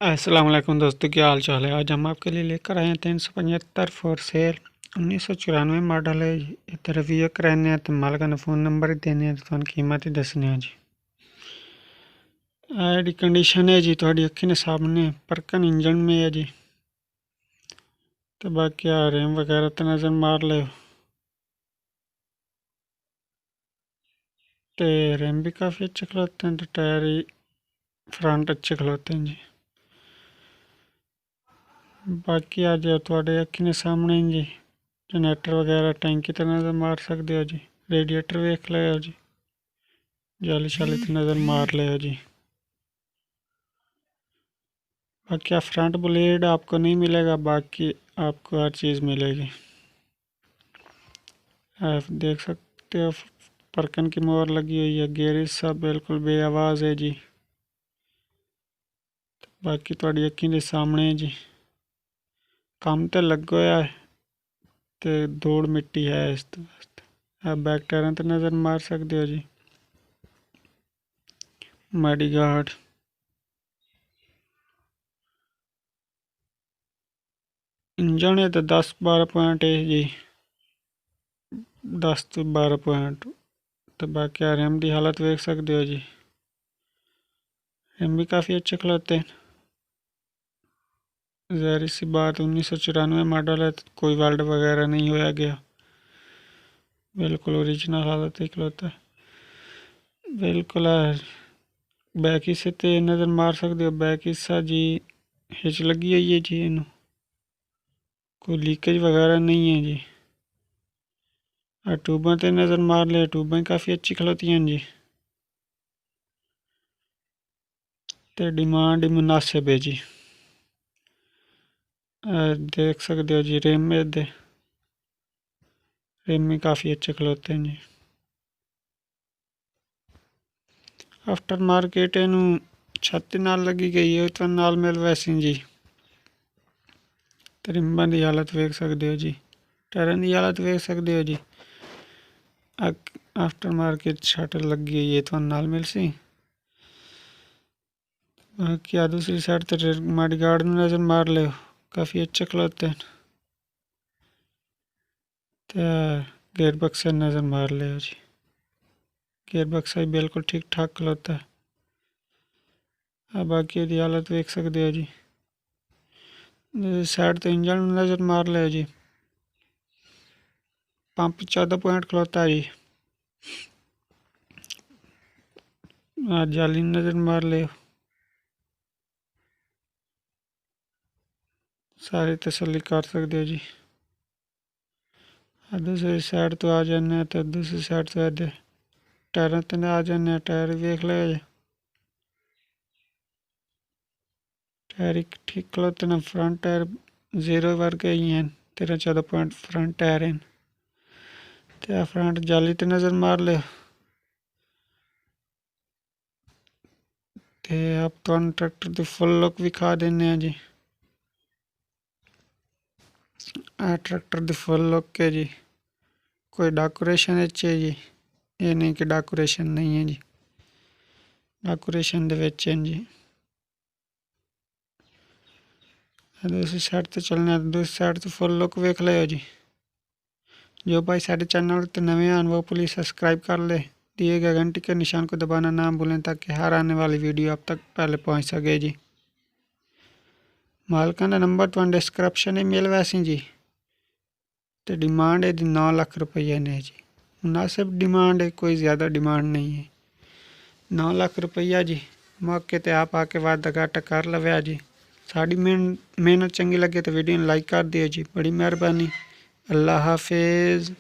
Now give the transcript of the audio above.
अस्सलाम वालेकुम दोस्तों, क्या हाल चाल है। आज हम आपके लिए लेकर आए हैं 375 फॉर सेल 1994 मॉडल है। इधर रिव्यू कराने हैं तो मालका ने फ़ोन नंबर ही देने हैं तो कीमत ही दसने हैं जी। दी कंडीशन है जी थोड़ी अखी ने सामने परकन इंजन में है जी। तो बाकी रेम वगैरह तो नज़र मार ले तो रेम भी काफ़ी अच्छे खिलौते हैं। तो टायर ही फ्रंट अच्छे खिलौते हैं जी। बाकी आ जाओ थोड़े अखी ने सामने जी। जनरेटर वगैरह टैंकी तो नज़र मार सकते हो जी। रेडिएटर वेख लो जी। जाली शाली तो नज़र मार ले जी। बाकी फ्रंट ब्लेड आपको नहीं मिलेगा, बाकी आपको हर चीज़ मिलेगी। आप देख सकते हो परकन की मोहर लगी हुई है। गेरेज सब बिल्कुल बेआवाज़ है जी। बाकी थोड़ी अखी के सामने है जी। काम तो लग गया है तो धूड़ मिट्टी है इस वास्ते। आप बैक टायर तो नज़र मार सकते हो जी। माड़ी गार्ड इंजन है तो 10-12 पॉइंट है जी। 10 तो 12 पॉइंट। तो बाकी रैम की हालत देख सकते हो जी। रैम भी काफ़ी अच्छे खिलौते हैं। ज़ाहिर सी बात 1994 मॉडल है तो कोई वेल्ड वगैरह नहीं होया गया। बिल्कुल ओरिजिनल हालत ही खिलौता है। बिल्कुल बैक हिस्से ते नज़र मार सकते हो। बैक हिस्सा जी हिच लगी हुई है जी। इनू कोई लीकेज वगैरह नहीं है जी। ट्यूबा ते नज़र मार ले, ट्यूबा काफ़ी अच्छी खिलौती हैं जी। तो डिमांड मुनासिब है जी। देख सकते हो जी रेम में दे रेम में काफ़ी अच्छे खिलौते हैं जी। आफ्टर मार्केट इनू छत्ती नाल लगी गई है तो नाल मेल वैसी जी। तो रिम्बां की हालत वेख सकते हो जी। टायरां की हालत वेख सकते हो जी। आफ्टर मार्केट शटर लगी हुई है तो नाल मिल सी। बाकी दूसरी साइड तो माड़ी गार्ड नज़र मार ले, काफ़ी अच्छे खिलौते हैं। तो गेयर बक्सा नज़र मार ले जी। गेयर बक्सा भी बिल्कुल ठीक ठाक खिलौता है। बाकी यदि हालत देख सकते हो जी। साइड तो इंजन नज़र मार ले जी। पंप 14 पॉइंट खिलौता है जी। जाली नज़र मार ले, सारी तसल्ली कर सकते हो जी। दूसरी साइड तो आ जाने तो दूसरी साइड तो अदे टायर तो आ जाने। टायर वेख लो जी। टायर ठीक खिलौते ने। फ्रंट टायर 0 वर्गे ही हैं। 13-14 पॉइंट फ्रंट टायर हैं। तो फ्रंट जाली तो नज़र मार ले। तो आप ट्रैक्टर की फुल लुक विखा देने हैं जी। ट्रैक्टर की फुल लुक है जी। कोई डेकोरेशन है जी। ये नहीं कि डेकोरेशन नहीं है जी। डेकोरेशन है जी। दूसरी साइड तो चलने दूसरी साइड तो फुल लुक वेख लो जी। जो भाई साढ़े चैनल तो नवे आन वो प्लीज़ सब्सक्राइब कर ले। दिए गए घंटी के निशान को दबाना ना भूलें ताकि हर आने वाली वीडियो आप तक पहले पहुंच सके जी। मालका का नंबर तो डिस्क्रिप्शन ही मिल वैसी जी। तो डिमांड है 9 लाख रुपये ने जी। मुनासिब डिमांड है, कोई ज़्यादा डिमांड नहीं है। 9 लाख रुपया जी। मौके ते आप आके वादा घाटा कर लवे जी। साड़ी मेहनत चंगी लगे तो वीडियो लाइक कर दियो जी। बड़ी मेहरबानी। अल्लाह हाफिज़।